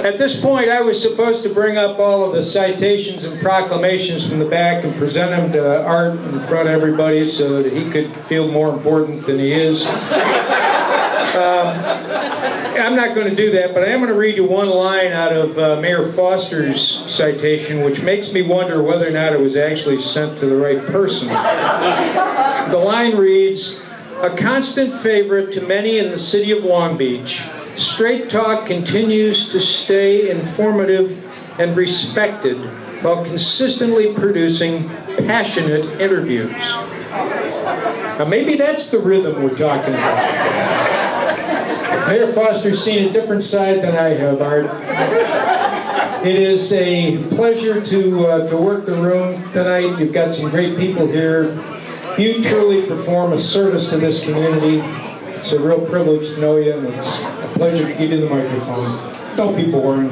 At this point, I was supposed to bring up all of the citations and proclamations from the back and present them to Art in front of everybody so that he could feel more important than he is. I'm not going to do that, but I am going to read you one line out of Mayor Foster's citation, which makes me wonder whether or not it was actually sent to the right person. The line reads, "A constant favorite to many in the city of Long Beach, Straight Talk continues to stay informative and respected while consistently producing passionate interviews." Now maybe that's the rhythm we're talking about. Mayor Foster's seen a different side than I have, Art. It is a pleasure to work the room tonight. You've got some great people here. You truly perform a service to this community. It's a real privilege to know you, and it's a pleasure to give you the microphone. Don't be boring.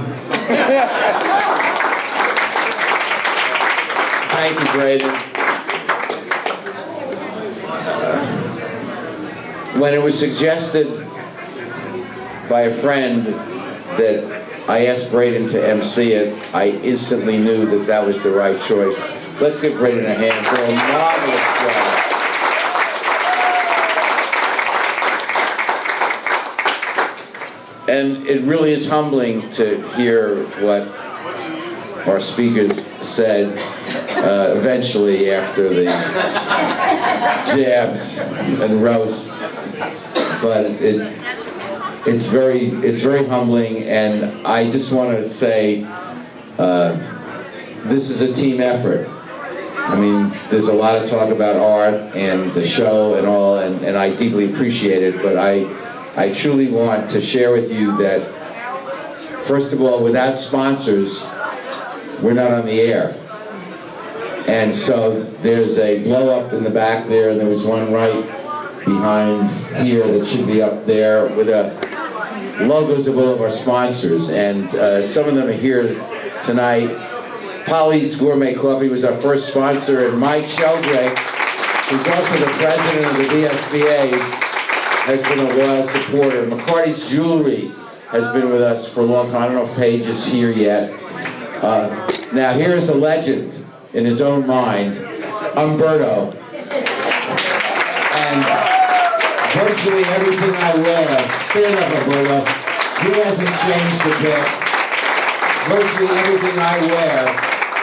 Thank you, Braden. When it was suggested by a friend that I asked Braden to MC it, I instantly knew that that was the right choice. Let's give Braden a hand for a marvelous job. And it really is humbling to hear what our speakers said eventually after the jabs and roasts. But it's very humbling, and I just want to say this is a team effort. I mean, there's a lot of talk about art and the show and all, and I deeply appreciate it, but I truly want to share with you that, first of all, without sponsors, we're not on the air. And so there's a blow up in the back there, and there was one right behind here that should be up there with logos of all of our sponsors, and some of them are here tonight. Polly's Gourmet Coffee was our first sponsor, and Mike Sheldrake, who's also the president of the VSBA, has been a loyal supporter. McCarty's Jewelry has been with us for a long time. I don't know if Paige is here yet. Now here's a legend in his own mind, Umberto. And virtually everything I wear, stand up, Alberto, he hasn't changed a bit. Virtually everything I wear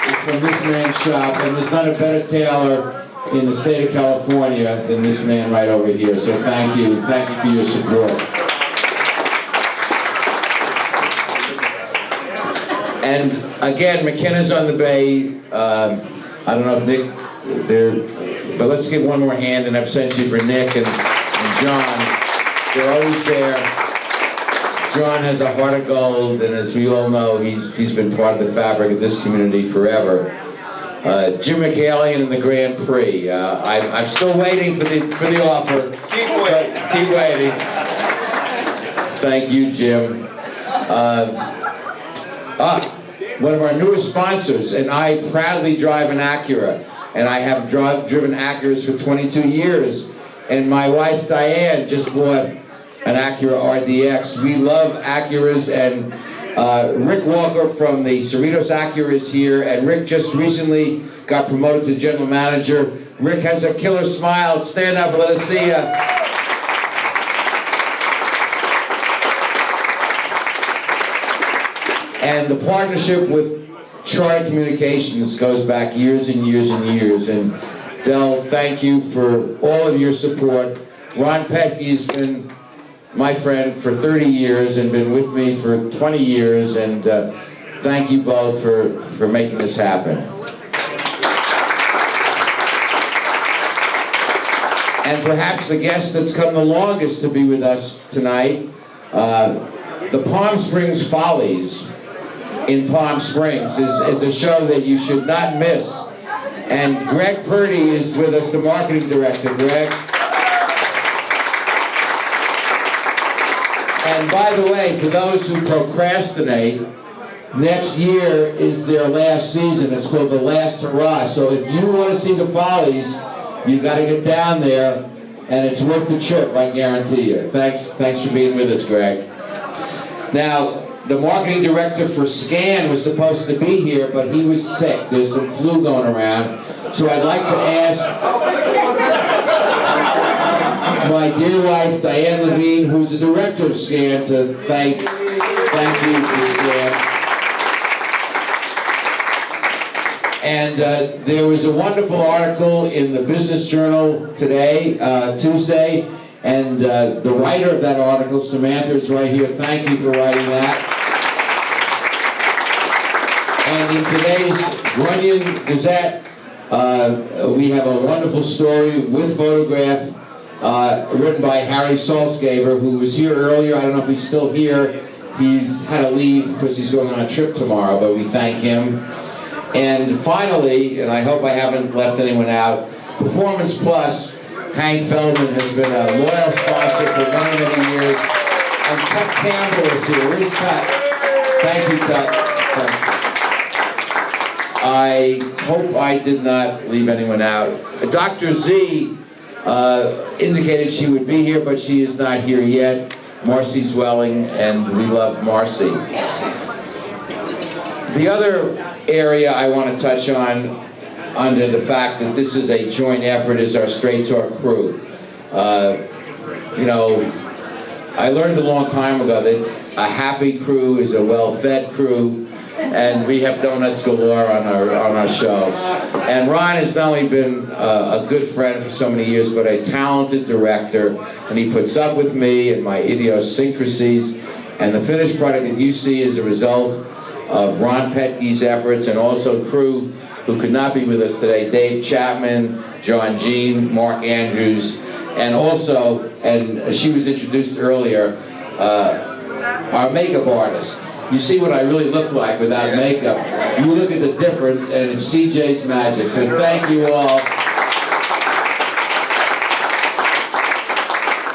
is from this man's shop, and there's not a better tailor in the state of California than this man right over here. So thank you for your support. And again, McKenna's on the Bay. I don't know if Nick, but let's give one more hand and absentia for Nick and John. They're always there. John has a heart of gold, and as we all know, he's been part of the fabric of this community forever. Jim McHaley in the Grand Prix. I'm still waiting for the offer. Keep waiting. Thank you, Jim. One of our newest sponsors, and I proudly drive an Acura, and I have driven Acuras for 22 years. And my wife Diane just bought an Acura RDX. We love Acuras, and Rick Walker from the Cerritos Acura is here, and Rick just recently got promoted to general manager. Rick has a killer smile. Stand up, let us see ya. And the partnership with Charter Communications goes back years and years and years. And Del, thank you for all of your support. Ron Petke has been my friend for 30 years and been with me for 20 years, and thank you both for making this happen. And perhaps the guest that's come the longest to be with us tonight, the Palm Springs Follies in Palm Springs is a show that you should not miss. And Greg Purdy is with us, the marketing director. Greg. And by the way, for those who procrastinate, next year is their last season. It's called The Last Hurrah. So if you want to see the Follies, you got to get down there, and it's worth the trip, I guarantee you. Thanks for being with us, Greg. Now, the marketing director for Scan was supposed to be here, but he was sick. There's some flu going around. So I'd like to ask my dear wife, Diane Levine, who's the director of Scan, to thank you for Scan. And there was a wonderful article in the Business Journal today, Tuesday, and the writer of that article, Samantha, is right here. Thank you for writing that. And in today's Grunion Gazette, we have a wonderful story with photograph written by Harry Salzgeber, who was here earlier. I don't know if he's still here. He's had to leave because he's going on a trip tomorrow, but we thank him. And finally, and I hope I haven't left anyone out, Performance Plus, Hank Feldman has been a loyal sponsor for many, many years. And Tuck Campbell is here. Where's Tuck? Thank you, Tuck. I hope I did not leave anyone out. Dr. Z indicated she would be here, but she is not here yet. Marcy Zwelling, and we love Marcy. The other area I want to touch on, under the fact that this is a joint effort, is our Straight Talk crew. You know, I learned a long time ago that a happy crew is a well-fed crew, and we have donuts galore on our show. And Ron has not only been a good friend for so many years, but a talented director, and he puts up with me and my idiosyncrasies, and the finished product that you see is a result of Ron Petke's efforts, and also crew who could not be with us today: Dave Chapman, John Jean, Mark Andrews, and also, and she was introduced earlier, our makeup artist. You see what I really look like without makeup. You look at the difference, and it's CJ's magic. So thank you all.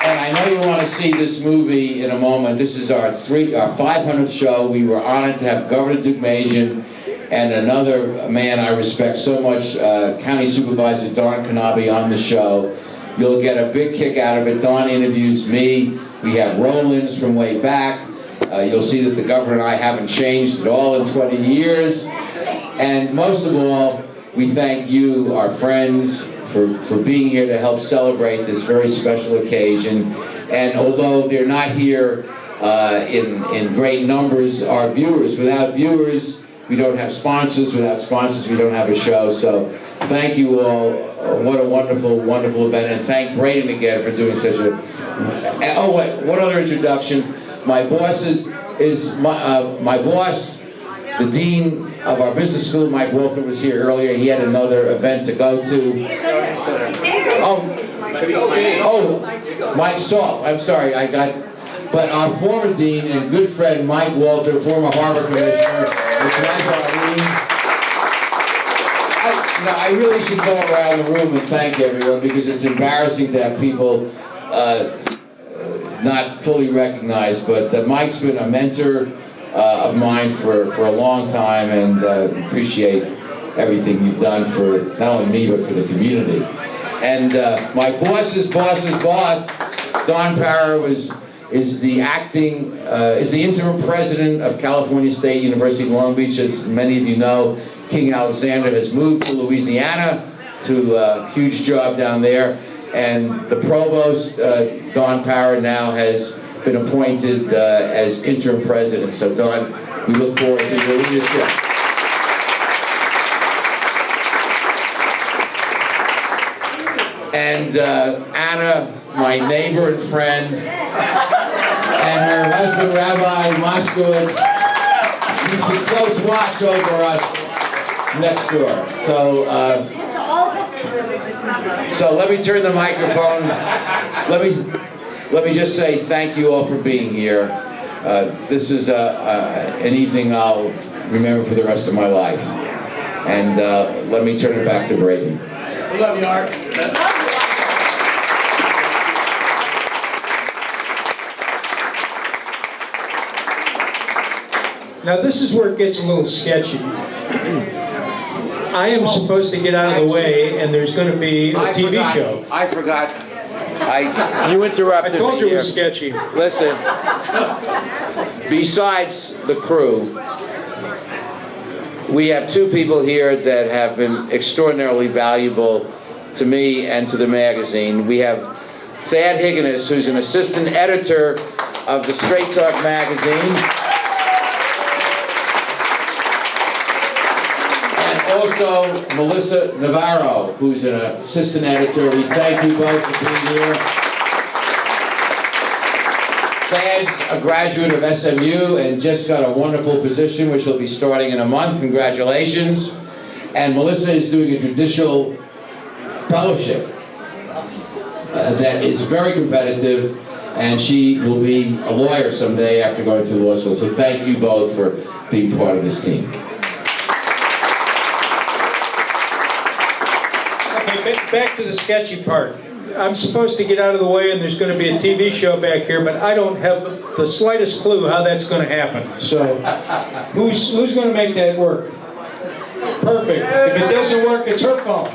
And I know you want to see this movie in a moment. This is our 500th show. We were honored to have Governor Duke Majan and another man I respect so much, County Supervisor Don Knabe, on the show. You'll get a big kick out of it. Don interviews me. We have roll-ins from way back. You'll see that the governor and I haven't changed at all in 20 years. And most of all, we thank you, our friends, for being here to help celebrate this very special occasion. And although they're not here in great numbers, our viewers. Without viewers, we don't have sponsors. Without sponsors, we don't have a show. So thank you all. What a wonderful, wonderful event. And thank Braden again for doing such a... Oh, wait, one other introduction. My boss is my boss, the dean of our business school, Mike Walter, was here earlier. He had another event to go to. Oh, Mike Salt. I'm sorry, but our former dean and good friend, Mike Walter, former harbor commissioner, I really should go around the room and thank everyone, because it's embarrassing to have people not fully recognized, but Mike's been a mentor of mine for a long time, and appreciate everything you've done for not only me, but for the community. And my boss's boss's boss, Don Parra, is the interim president of California State University in Long Beach. As many of you know, King Alexander has moved to Louisiana to a huge job down there. And the provost, Don Parra, now has been appointed as interim president. So Don, we look forward to your leadership. And Anna, my neighbor and friend, and her husband, Rabbi Moskowitz, keeps a close watch over us next door. So let me turn the microphone. Let me just say thank you all for being here. This is an evening I'll remember for the rest of my life. And let me turn it back to Braden. We love you, Art. Now this is where it gets a little sketchy. I am supposed to get out of the way, and there's going to be a TV show. I forgot. You interrupted me. I told you it was sketchy. Listen. besides the crew, we have two people here that have been extraordinarily valuable to me and to the magazine. We have Thad Higginus, who's an assistant editor of the Straight Talk magazine. And also Melissa Navarro, who's an assistant editor. We thank you both for being here. Thad's a graduate of SMU and just got a wonderful position, which will be starting in a month. Congratulations. And Melissa is doing a judicial fellowship that is very competitive, and she will be a lawyer someday after going to law school. So thank you both for being part of this team. Okay, back to the sketchy part. I'm supposed to get out of the way and there's going to be a TV show back here, but I don't have the slightest clue how that's going to happen. So who's going to make that work? Perfect. If it doesn't work, it's her fault.